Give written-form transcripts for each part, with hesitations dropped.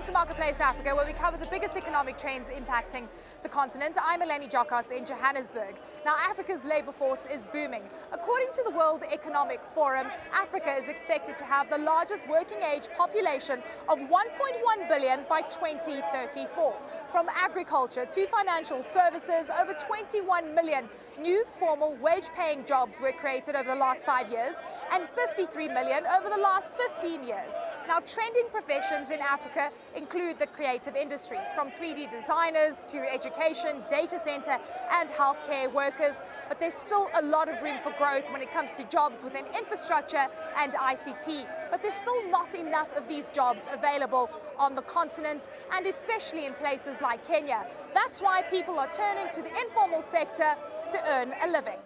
Welcome to Marketplace Africa, where we cover the biggest economic trends impacting the continent. I'm Eleni Jokos in Johannesburg. Now, Africa's labour force is booming. According to the World Economic Forum, Africa is expected to have the largest working age population of 1.1 billion by 2034. From agriculture to financial services, over 21 million new formal wage-paying jobs were created over the last 5 years and 53 million over the last 15 years. Now, trending professions in Africa include the creative industries, from 3D designers to education, data center and healthcare workers. But there's still a lot of room for growth when it comes to jobs within infrastructure and ICT. But there's still not enough of these jobs available on the continent, and especially in places like Kenya. That's why people are turning to the informal sector to earn a living.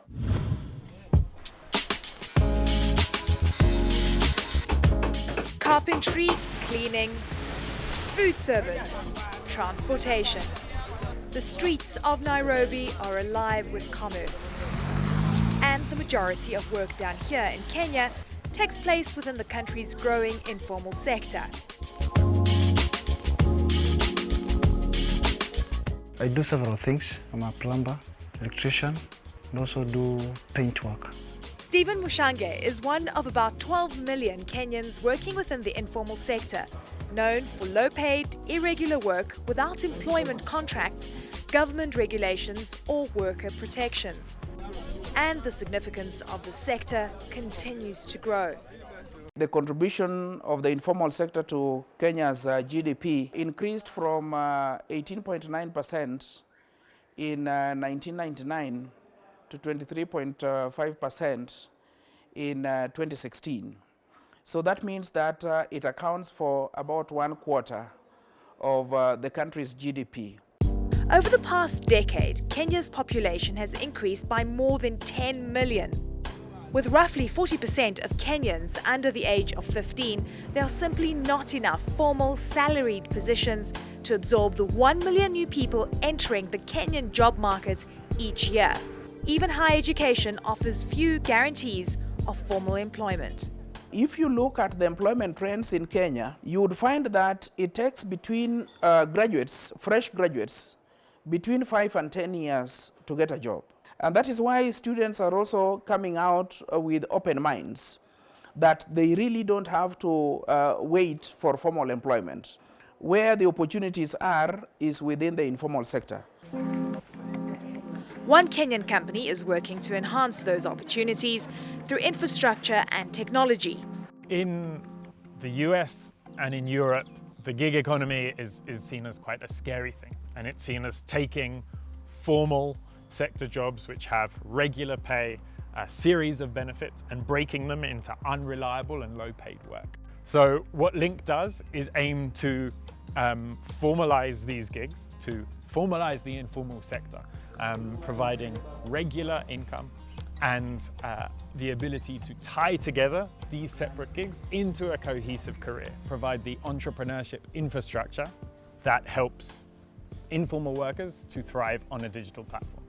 Carpentry, cleaning, food service, transportation. The streets of Nairobi are alive with commerce. And the majority of work done here in Kenya takes place within the country's growing informal sector. I do several things. I'm a plumber, electrician, and also do paint work. Stephen Mushange is one of about 12 million Kenyans working within the informal sector, known for low-paid, irregular work without employment contracts, government regulations or worker protections. And the significance of the sector continues to grow. The contribution of the informal sector to Kenya's GDP increased from 18.9% in 1999 to 23.5% in 2016. So that means that it accounts for about 1/4 of the country's GDP. Over the past decade, Kenya's population has increased by more than 10 million. With roughly 40% of Kenyans under the age of 15, there are simply not enough formal salaried positions to absorb the 1 million new people entering the Kenyan job market each year. Even higher education offers few guarantees of formal employment. If you look at the employment trends in Kenya, you would find that it takes between fresh graduates, between 5 and 10 years to get a job. And that is why students are also coming out with open minds, that they really don't have to wait for formal employment. Where the opportunities are is within the informal sector. One Kenyan company is working to enhance those opportunities through infrastructure and technology. In the US and in Europe, the gig economy is seen as quite a scary thing, and it's seen as taking formal sector jobs which have regular pay, a series of benefits, and breaking them into unreliable and low-paid work. So what Link does is aim to formalize these gigs, to formalize the informal sector, providing regular income and the ability to tie together these separate gigs into a cohesive career, provide the entrepreneurship infrastructure that helps informal workers to thrive on a digital platform.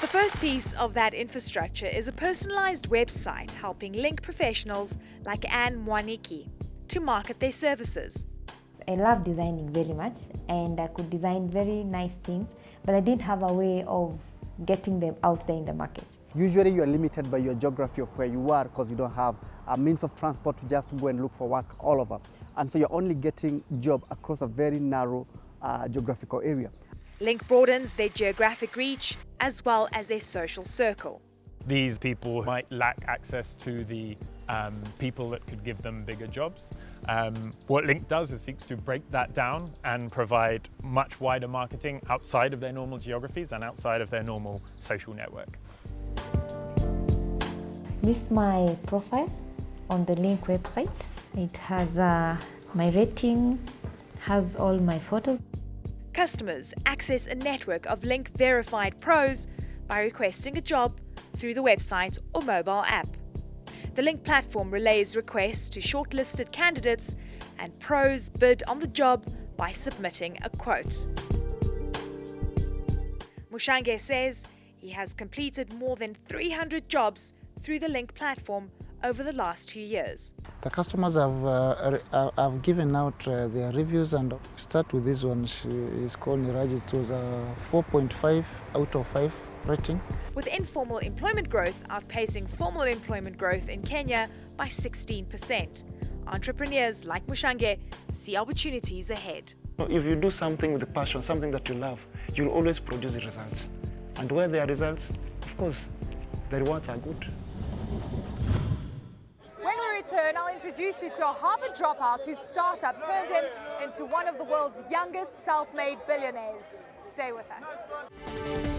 The first piece of that infrastructure is a personalized website helping Link professionals like Anne Mwaniki to market their services. I love designing very much, and I could design very nice things, but I didn't have a way of getting them out there in the market. Usually you are limited by your geography of where you are because you don't have a means of transport to just go and look for work all over. And so you're only getting job across a very narrow geographical area. Link broadens their geographic reach as well as their social circle. These people might lack access to the people that could give them bigger jobs. What Link does is seeks to break that down and provide much wider marketing outside of their normal geographies and outside of their normal social network. This is my profile on the Link website. It has my rating, has all my photos. Customers access a network of Link verified pros by requesting a job through the website or mobile app. The Link platform relays requests to shortlisted candidates, and pros bid on the job by submitting a quote. Mushange says he has completed more than 300 jobs through the Link platform over the last 2 years. The customers have given out their reviews, and start with this one. She is called Niraj. It was a 4.5 out of 5 rating. With informal employment growth outpacing formal employment growth in Kenya by 16%. Entrepreneurs like Mushange see opportunities ahead. If you do something with passion, something that you love, you'll always produce the results. And where there are results, of course, the rewards are good. When we return, I'll introduce you to a Harvard dropout whose startup turned him into one of the world's youngest self-made billionaires. Stay with us.